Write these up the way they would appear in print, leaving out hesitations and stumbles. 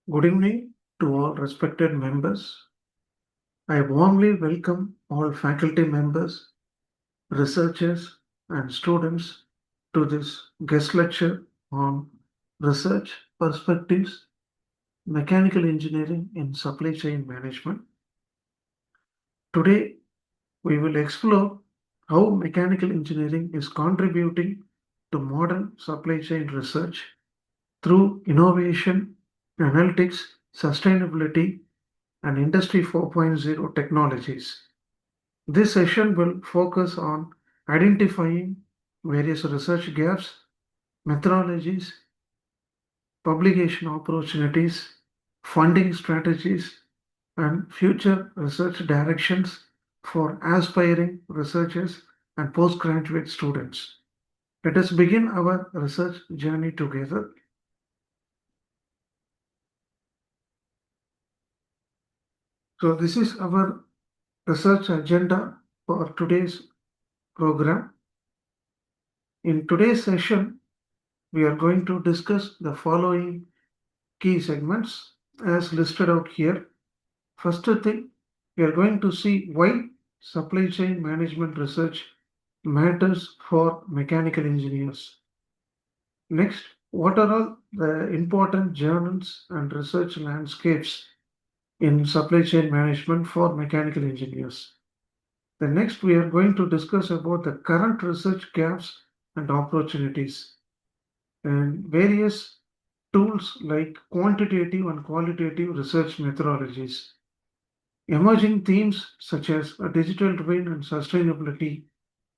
Good evening to all respected members. I warmly welcome all faculty members, researchers, and students to this guest lecture on research perspectives, mechanical engineering in supply chain management. Today, we will explore how mechanical engineering is contributing to modern supply chain research through innovation, analytics, sustainability, and Industry 4.0 technologies. This session will focus on identifying various research gaps, methodologies, publication opportunities, funding strategies, and future research directions for aspiring researchers and postgraduate students. Let us begin our research journey together. So, this is our research agenda for today's program. In today's session, we are going to discuss the following key segments as listed out here. First thing, we are going to see why supply chain management research matters for mechanical engineers. Next, what are all the important journals and research landscapes in supply chain management for mechanical engineers? The next, we are going to discuss about the current research gaps and opportunities and various tools like quantitative and qualitative research methodologies. Emerging themes such as a digital twin and sustainability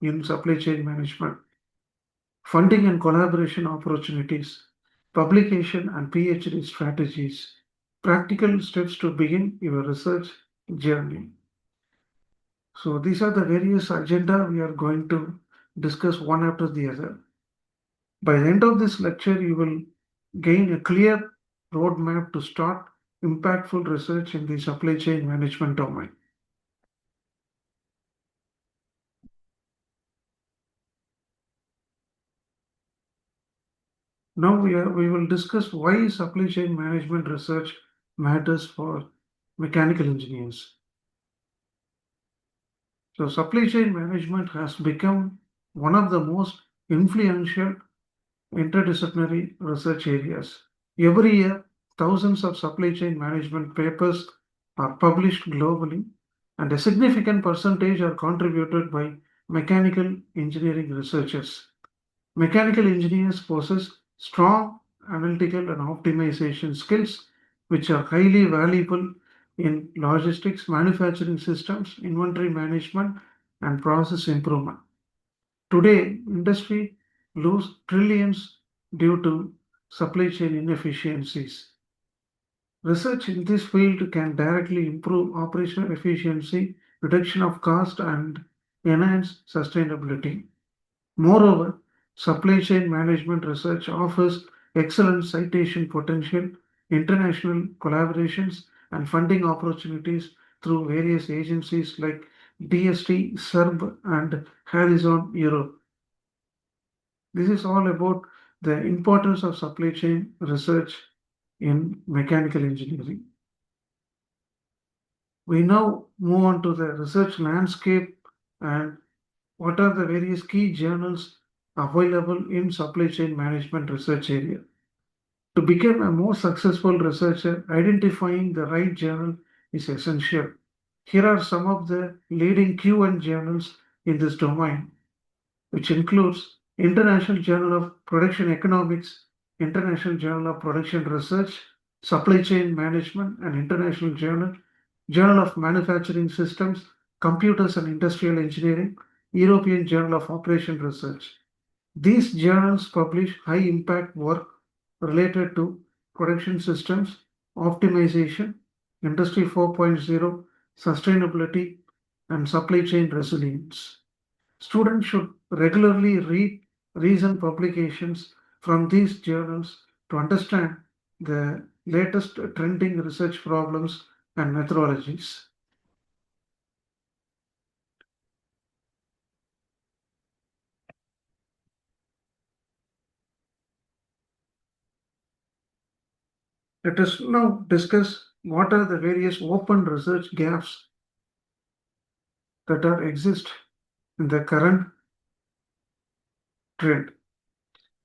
in supply chain management, funding and collaboration opportunities, publication and PhD strategies, practical steps to begin your research journey. So these are the various agenda we are going to discuss one after the other. By the end of this lecture, you will gain a clear roadmap to start impactful research in the supply chain management domain. Now we will discuss why supply chain management research matters for mechanical engineers. So supply chain management has become one of the most influential interdisciplinary research areas. Every year, thousands of supply chain management papers are published globally, and a significant percentage are contributed by mechanical engineering researchers. Mechanical engineers possess strong analytical and optimization skills, which are highly valuable in logistics, manufacturing systems, inventory management, and process improvement. Today, industry lose trillions due to supply chain inefficiencies. Research in this field can directly improve operational efficiency, reduction of cost, and enhance sustainability. Moreover, supply chain management research offers excellent citation potential, international collaborations, and funding opportunities through various agencies like DST, SERB, and Horizon Europe. This is all about the importance of supply chain research in mechanical engineering. We now move on to the research landscape and what are the various key journals available in supply chain management research area. To become a more successful researcher, identifying the right journal is essential. Here are some of the leading Q&A journals in this domain, which includes International Journal of Production Economics, International Journal of Production Research, Supply Chain Management, and International Journal of Manufacturing Systems, Computers and Industrial Engineering, European Journal of Operation Research. These journals publish high impact work related to production systems, optimization, Industry 4.0, sustainability, and supply chain resilience. Students should regularly read recent publications from these journals to understand the latest trending research problems and methodologies. Let us now discuss what are the various open research gaps that are exist in the current trend.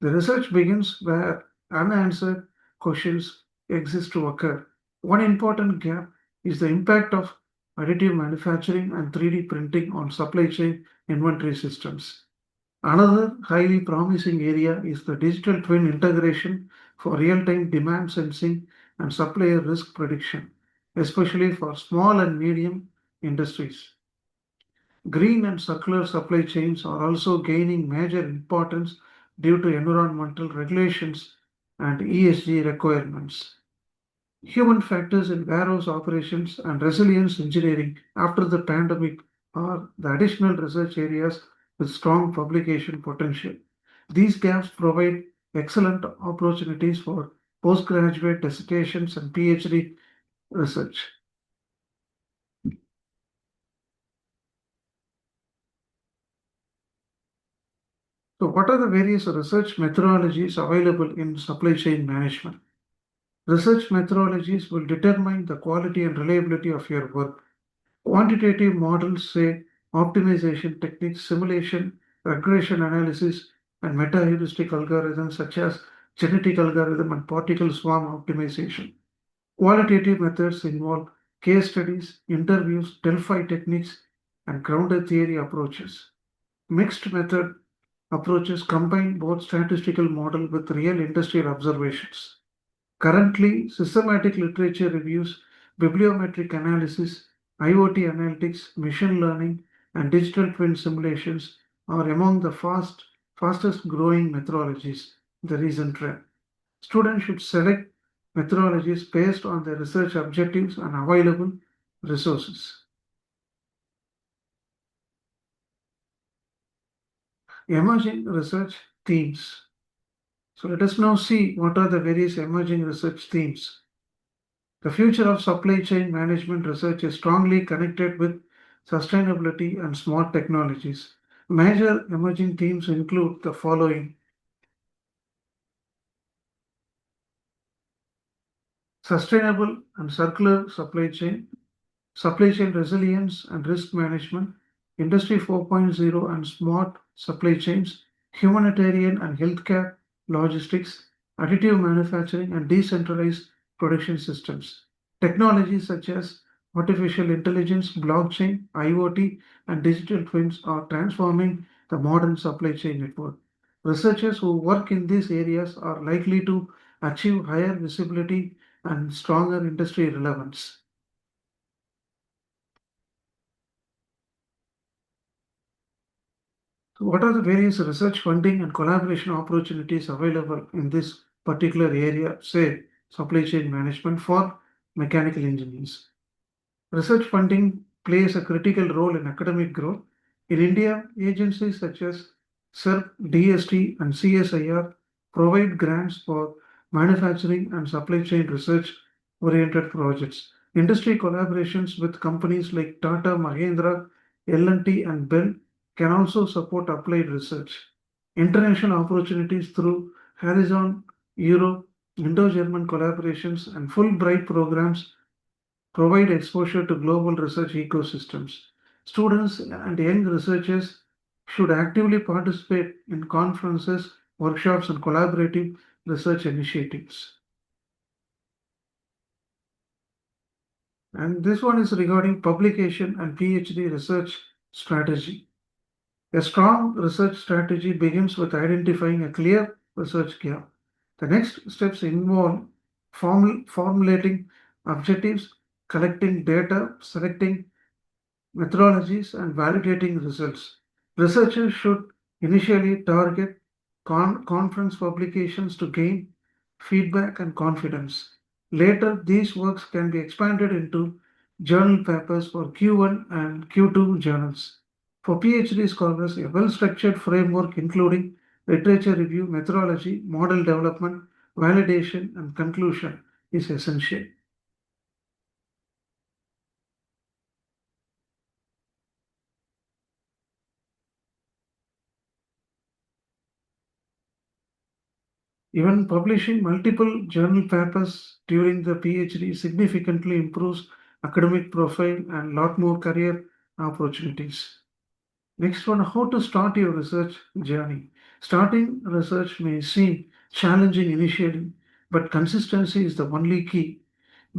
The research begins where unanswered questions exist to occur. One important gap is the impact of additive manufacturing and 3D printing on supply chain inventory systems. Another highly promising area is the digital twin integration for real-time demand sensing and supplier risk prediction, especially for small and medium industries. Green and circular supply chains are also gaining major importance due to environmental regulations and ESG requirements. Human factors in warehouse operations and resilience engineering after the pandemic are the additional research areas with strong publication potential. These gaps provide excellent opportunities for postgraduate dissertations and PhD research. So, what are the various research methodologies available in supply chain management? Research methodologies will determine the quality and reliability of your work. Quantitative models say optimization techniques, simulation, regression analysis, and meta-heuristic algorithms such as genetic algorithm and particle swarm optimization. Qualitative methods involve case studies, interviews, Delphi techniques, and grounded theory approaches. Mixed method approaches combine both statistical model with real industrial observations. Currently, systematic literature reviews, bibliometric analysis, IoT analytics, machine learning, and digital twin simulations are among the fastest growing methodologies in the recent trend. Students should select methodologies based on their research objectives and available resources. Emerging research themes. So let us now see what are the various emerging research themes. The future of supply chain management research is strongly connected with sustainability and smart technologies. Major emerging themes include the following: sustainable and circular supply chain resilience and risk management, Industry 4.0 and smart supply chains, humanitarian and healthcare logistics, additive manufacturing, and decentralized production systems. Technologies such as artificial intelligence, blockchain, IoT, and digital twins are transforming the modern supply chain network. Researchers who work in these areas are likely to achieve higher visibility and stronger industry relevance. So what are the various research funding and collaboration opportunities available in this particular area, say supply chain management for mechanical engineers? Research funding plays a critical role in academic growth. In India, agencies such as SERP, DST, and CSIR provide grants for manufacturing and supply chain research oriented projects. Industry collaborations with companies like Tata, Mahindra, L&T, and Bell can also support applied research. International opportunities through Horizon Europe, Indo-German collaborations, and Fulbright programs provide exposure to global research ecosystems. Students and young researchers should actively participate in conferences, workshops, and collaborative research initiatives. And this one is regarding publication and PhD research strategy. A strong research strategy begins with identifying a clear research gap. The next steps involve formulating objectives, collecting data, selecting methodologies, and validating results. Researchers should initially target conference publications to gain feedback and confidence. Later, these works can be expanded into journal papers for Q1 and Q2 journals. For PhD scholars, a well structured framework including literature review, methodology, model development, validation, and conclusion is essential. Even publishing multiple journal papers during the PhD significantly improves academic profile and lot more career opportunities. Next one, how to start your research journey. Starting research may seem challenging initially, but consistency is the only key.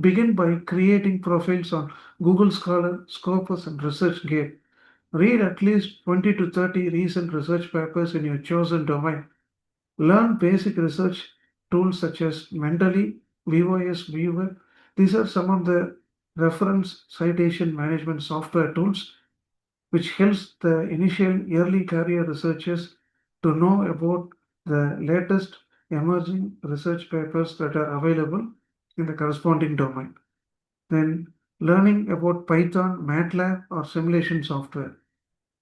Begin by creating profiles on Google Scholar, Scopus, and ResearchGate. Read at least 20 to 30 recent research papers in your chosen domain. Learn basic research tools such as Mendeley, VOS Viewer. These are some of the reference citation management software tools which helps the initial early career researchers to know about the latest emerging research papers that are available in the corresponding domain. Then learning about Python, MATLAB, or simulation software.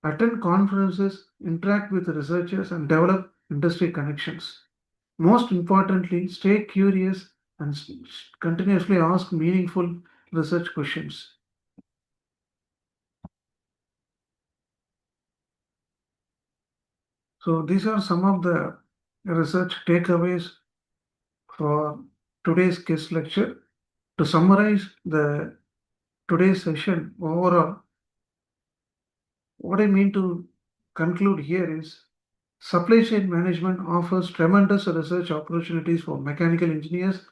Attend conferences, interact with researchers, and develop industry connections. Most importantly, stay curious and continuously ask meaningful research questions. So, these are some of the research takeaways for today's guest lecture. To summarize the today's session overall, what I mean to conclude here is supply chain management offers tremendous research opportunities for mechanical engineers.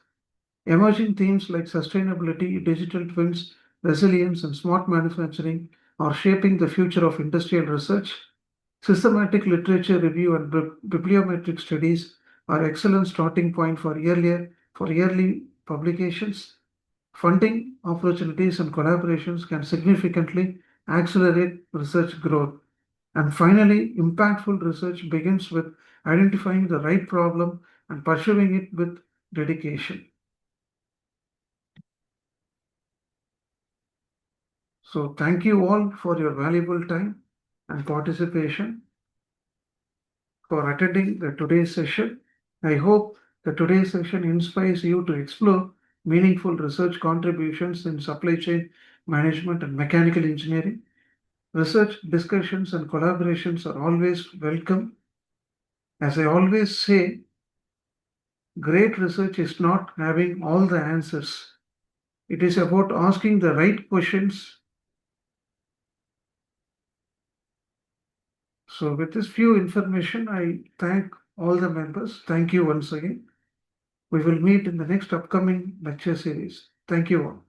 Emerging themes like sustainability, digital twins, resilience, and smart manufacturing are shaping the future of industrial research. Systematic literature review and bibliometric studies are excellent starting point for yearly publications. Funding opportunities and collaborations can significantly accelerate research growth. And finally, impactful research begins with identifying the right problem and pursuing it with dedication. So, thank you all for your valuable time and participation for attending the today's session. I hope the today's session inspires you to explore meaningful research contributions in supply chain management and mechanical engineering. Research discussions and collaborations are always welcome. As I always say, great research is not having all the answers. It is about asking the right questions. So, with this few information, I thank all the members. Thank you once again. We will meet in the next upcoming lecture series. Thank you all.